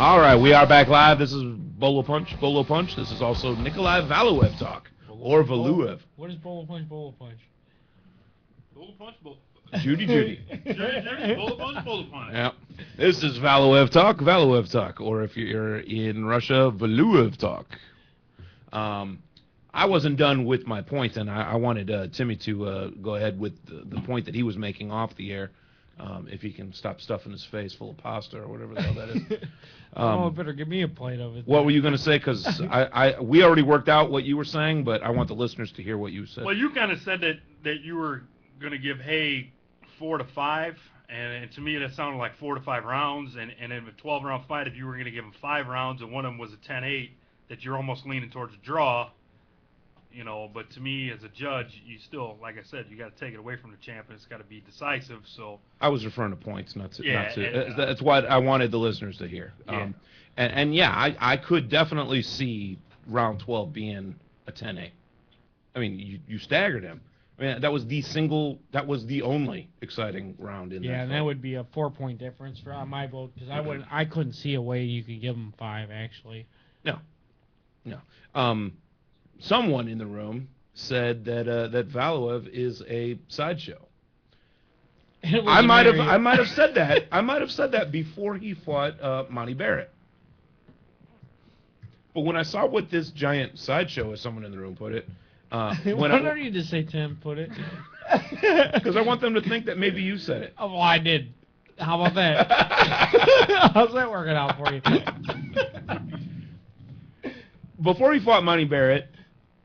All right, we are back live. This is Bolo Punch. This is also Nikolai VALUEV talk, or VALUEV. What is Bolo Punch? Bolo Punch, Judy. Judy, Bolo Punch. Yeah. This is VALUEV talk, or if you're in Russia, VALUEV talk. I wasn't done with my point, and I wanted Timmy to go ahead with the point that he was making off the air. If he can stop stuffing his face full of pasta or whatever the hell that is. Better give me a plate of it. What were you going to say? Because we already worked out what you were saying, but I want the listeners to hear what you said. Well, you kind of said that you were going to give Hay 4 to 5, and to me that sounded like 4 to 5 rounds. And in a 12-round fight, if you were going to give him 5 rounds and one of them was a 10-8, that you're almost leaning towards a draw. You know, but to me, as a judge, you still, like I said, you got to take it away from the champion. It's got to be decisive. So I was referring to points, not to. Yeah, that's what I wanted the listeners to hear. Yeah. I could definitely see round 12 being a 10-8. I mean, you staggered him. I mean, that was the only exciting round in there. Yeah, and that would be a 4-point difference for my vote because I couldn't see a way you could give him 5 actually. No. Someone in the room said that VALUEV is a sideshow. I might have said that. I might have said that before he fought Monty Barrett. But when I saw what this giant sideshow, as someone in the room put it, Why don't you just say Tim put it? Because I want them to think that maybe you said it. Oh, well, I did. How about that? How's that working out for you? Before he fought Monty Barrett,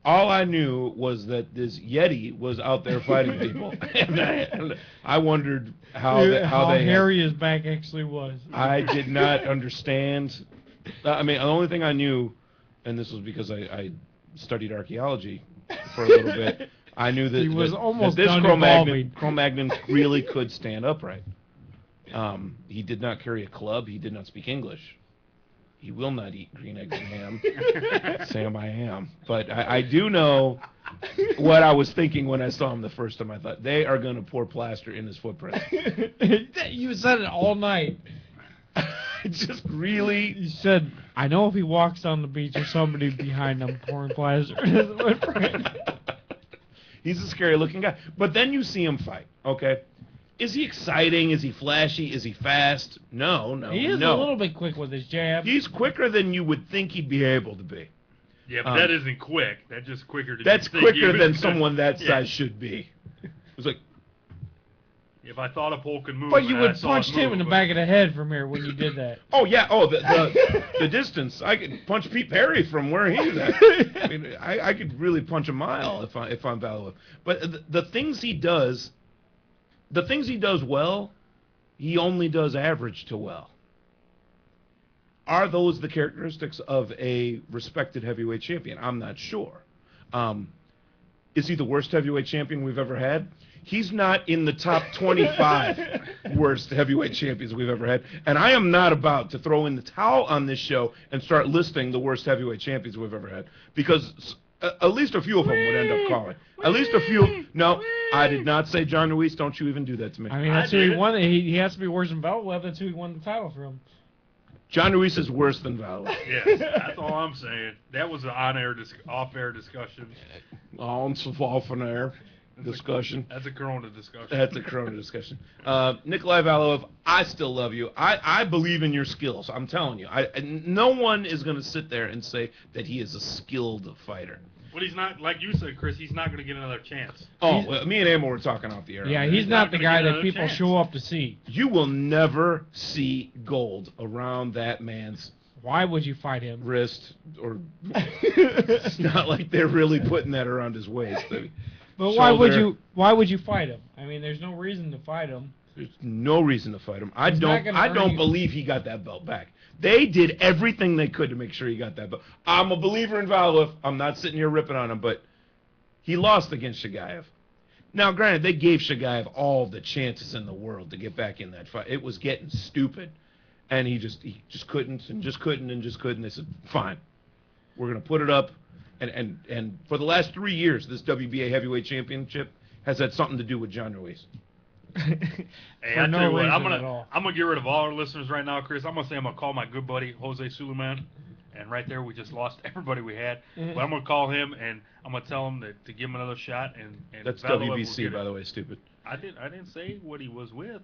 all I knew was that this Yeti was out there fighting people, and I wondered how hairy his back actually was. I did not understand. I mean, the only thing I knew, and this was because I studied archaeology for a little bit, I knew that, he was almost that this done Cro-Magnon really could stand upright. He did not carry a club. He did not speak English. He will not eat green eggs and ham. Sam, I am. But I do know what I was thinking when I saw him the first time. I thought, they are going to pour plaster in his footprint. You said it all night. Just really... You said, I know if he walks on the beach, there's somebody behind him pouring plaster in his footprint. He's a scary-looking guy. But then you see him fight, okay? Is he exciting? Is he flashy? Is he fast? No. He is a little bit quick with his jab. He's quicker than you would think he'd be able to be. Yeah, but that isn't quick. That's just quicker. That's quicker than someone that size should be. It's like, if I thought a pole could move, but you would punch him in the back of the head from here when you did that. Oh yeah. Oh, the distance. I could punch Pete Perry from where he's at. I mean, I could really punch a mile if I'm VALUEV. But the things he does. The things he does well, he only does average to well. Are those the characteristics of a respected heavyweight champion? I'm not sure. Is he the worst heavyweight champion we've ever had? He's not in the top 25 worst heavyweight champions we've ever had. And I am not about to throw in the towel on this show and start listing the worst heavyweight champions we've ever had. Because at least a few of them would end up calling. At least a few. No, I did not say John Ruiz. Don't you even do that to me. I mean, that's who he won. He has to be worse than VALUEV. That's who he won the title from. John Ruiz is worse than VALUEV. Yes, that's all I'm saying. That was an off-air discussion. Off-air discussion. That's a Corona discussion. That's a Corona discussion. Nikolai VALUEV, I still love you. I believe in your skills. I'm telling you. No one is going to sit there and say that he is a skilled fighter. But he's not, like you said, Chris, he's not going to get another chance. Oh, me and Emma were talking off the air. Yeah, he's not the guy that people show up to see. You will never see gold around that man's... Why would you fight him? Wrist, or... It's not like they're really putting that around his waist. But why would you fight him? I mean, there's no reason to fight him. There's no reason to fight him. I don't believe he got that belt back. They did everything they could to make sure he got that belt. I'm a believer in VALUEV. I'm not sitting here ripping on him, but he lost against Shagayev. Now, granted, they gave Shagayev all the chances in the world to get back in that fight. It was getting stupid, and he just couldn't and just couldn't and just couldn't. They said, fine, we're going to put it up. And for the last 3 years, this WBA heavyweight championship has had something to do with John Ruiz. Hey, For I no tell you what, reason at all. I'm gonna get rid of all our listeners right now, Chris. I'm gonna say I'm gonna call my good buddy Jose Suleiman, and right there we just lost everybody we had. But I'm gonna call him and I'm gonna tell him to give him another shot. And That's VALUEV will WBC, get by it. the way, stupid. I didn't say what he was with.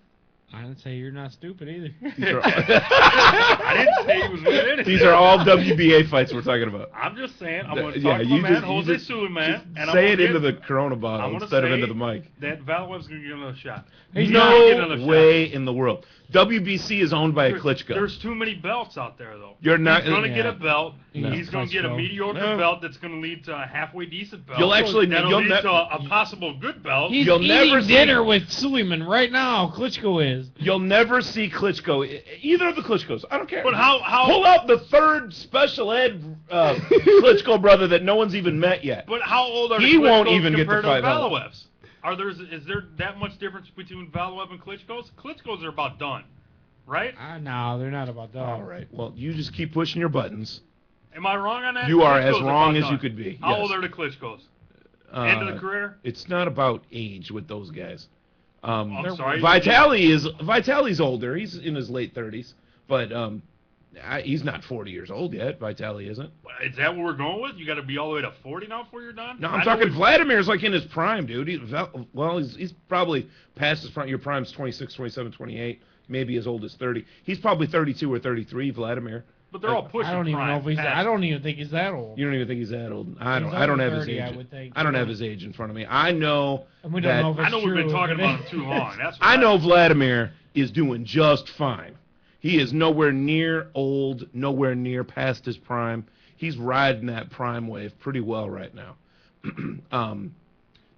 I didn't say you're not stupid either. I didn't say he was with anything. These are all WBA fights we're talking about. I'm just saying, I'm going to Yeah, talk to you my man, just- you Jose just- Suleiman, and I'm Say gonna it into the get- Corona I'm bottle gonna instead of say into the mic. that VALUEV's going to get another shot. He's He's gonna get No another way shot. in the world. WBC is owned by a Klitschko. There's too many belts out there, though. You're not- He's going to get Yeah. a belt. No. He's going to get a Klitschko. mediocre No. belt that's going to lead to a halfway decent belt. You'll actually- that'll you'll lead ne- to a possible good belt. He's You'll eating never see- dinner with Suleiman right now. Klitschko is. You'll never see Klitschko, either of the Klitschkos. I don't care. But how Pull out the third special ed Klitschko brother that no one's even met yet. But how old are He the won't Klitschkos even get to compared fight VALUEVs? Is there that much difference between VALUEV and Klitschko's? Klitschko's are about done, right? No, they're not about that. All right. Well, you just keep pushing your buttons. Am I wrong on that? You are as Klitschko's wrong about as done. you could be, How yes. old are the Klitschko's? End of the career? It's not about age with those guys. I'm sorry. Vitali's older. He's in his late 30s, but he's not 40 years old yet. Vitali isn't. Is that what we're going with? You got to be all the way to 40 now before you're done? No, I I'm know talking we- Vladimir's like in his prime, dude. He's probably past his prime. Your prime's 26, 27, 28, maybe as old as 30. He's probably 32 or 33, Vladimir. But they're all pushing I don't even know prime if he's. past. I don't even think he's that old. You don't even think he's that old. I He's don't over have his 30, age. I would think. I don't have his age in front of me. I know And we don't that know if it's I know we've been true, talking but about him too long. That's what I know Vladimir is doing just fine. He is nowhere near old, nowhere near past his prime. He's riding that prime wave pretty well right now.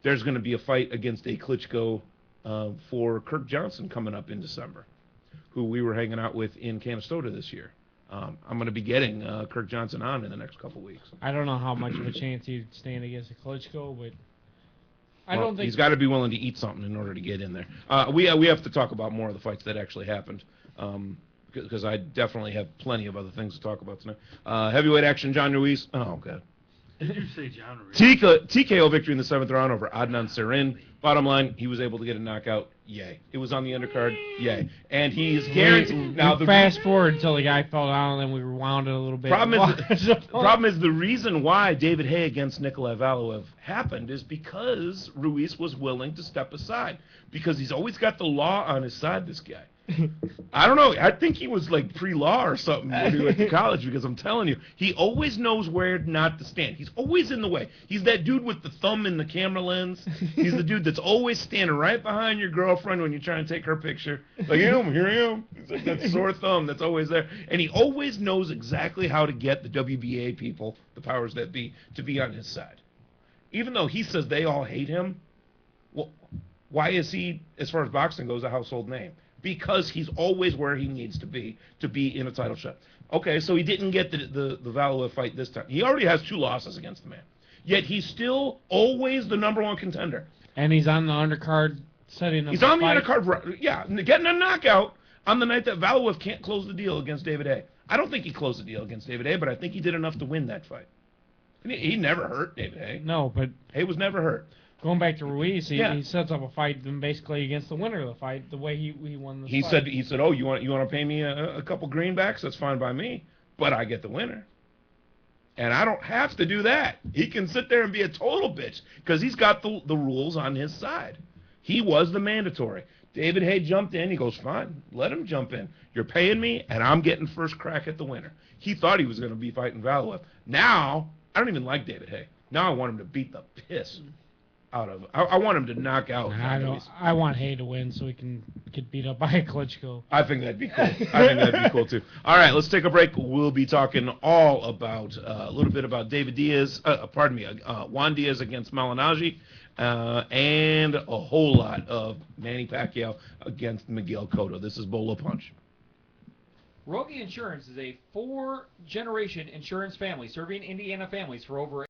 There's going to be a fight against a Klitschko for Kirk Johnson coming up in December, who we were hanging out with in Canastota this year. I'm going to be getting Kirk Johnson on in the next couple weeks. I don't know how much of a chance he'd stand against a Klitschko, but I Well, don't think he's got to be willing to eat something in order to get in there. We have to talk about more of the fights that actually happened, because I definitely have plenty of other things to talk about tonight. Heavyweight action: John Ruiz. Oh god. Did you say John Ruiz? TKO victory in the 7th round over Adnan Serin. Bottom line, he was able to get a knockout. Yay. It was on the undercard. Yay. And he's guaranteed. Now the fast forward until the guy fell down, and then we rewound it a little bit. Problem is the reason why David Haye against Nikolai VALUEV happened is because Ruiz was willing to step aside, because he's always got the law on his side, this guy. I don't know. I think he was like pre-law or something when he went to college, because I'm telling you, he always knows where not to stand. He's always in the way. He's that dude with the thumb in the camera lens. He's the dude that's always standing right behind your girlfriend when you're trying to take her picture. Like, here I am. It's like that sore thumb that's always there. And he always knows exactly how to get the WBA people, the powers that be, to be on his side. Even though he says they all hate him, well, why is he, as far as boxing goes, a household name? Because he's always where he needs to be in a title shot. Okay, so he didn't get the VALUEV fight this time. He already has 2 losses against the man. Yet he's still always the #1 contender. And he's on the undercard setting up. He's on the undercard, yeah, getting a knockout on the night that VALUEV can't close the deal against David Haye. I don't think he closed the deal against David Haye, but I think he did enough to win that fight. And he never hurt David Haye. No, but Haye was never hurt. going back to Ruiz, he Yeah. sets up a fight then basically against the winner of the fight, the way he won the fight. He said, oh, you want to pay me a couple greenbacks? That's fine by me, but I get the winner. And I don't have to do that. He can sit there and be a total bitch because he's got the rules on his side. He was the mandatory. David Haye jumped in. He goes, fine, let him jump in. You're paying me, and I'm getting first crack at the winner. He thought he was going to be fighting VALUEV. Now, I don't even like David Haye. Now I want him to beat the piss out of. I want him to knock out. I want Haye to win so he can get beat up by a Klitschko. I think that'd be cool. I think that'd be cool too. All right, let's take a break. We'll be talking all about a little bit about David Diaz. Juan Diaz against Malignaggi, and a whole lot of Manny Pacquiao against Miguel Cotto. This is Bolo Punch. Rogie Insurance is a 4-generation insurance family serving Indiana families for over